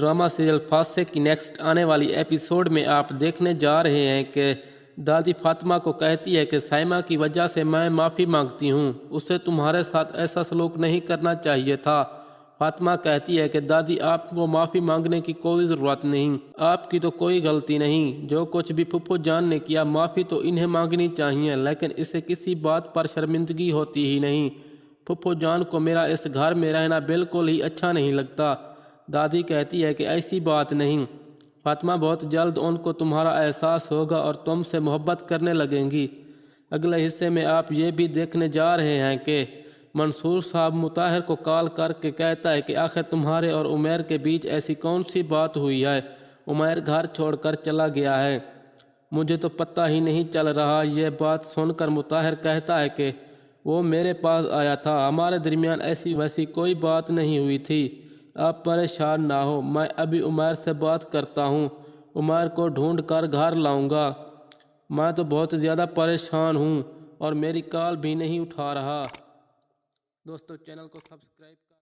Drama serial फासे की next आने वाली एपिसोड में आप देखने जा रहे हैं कि दादी फातिमा को कहती है कि साइमा की वजह से मैं माफ़ी मांगती हूँ, उसे तुम्हारे साथ ऐसा सलूक नहीं करना चाहिए था। फातिमा कहती है कि दादी आपको माफ़ी मांगने की कोई ज़रूरत नहीं, आपकी तो कोई गलती नहीं। जो कुछ भी फूफो जान ने किया माफ़ी तो इन्हें मांगनी चाहिए, लेकिन इसे किसी बात पर शर्मिंदगी होती ही नहीं। फूफो जान को मेरा इस घर में रहना बिल्कुल ही अच्छा नहीं लगता। दादी कहती है कि ऐसी बात नहीं फातिमा, बहुत जल्द उनको तुम्हारा एहसास होगा और तुमसे मोहब्बत करने लगेंगी। अगले हिस्से में आप ये भी देखने जा रहे हैं कि मंसूर साहब मुताहिर को कॉल करके कहता है कि आखिर तुम्हारे और उमैर के बीच ऐसी कौन सी बात हुई है। उमैर घर छोड़कर चला गया है, मुझे तो पता ही नहीं चल रहा। यह बात सुनकर मुताहिर कहता है कि वो मेरे पास आया था, हमारे दरमियान ऐसी वैसी कोई बात नहीं हुई थी। आप परेशान ना हो, मैं अभी उमैर से बात करता हूँ, उमैर को ढूंढ कर घर लाऊंगा। मैं तो बहुत ज़्यादा परेशान हूँ और मेरी कॉल भी नहीं उठा रहा। दोस्तों चैनल को सब्सक्राइब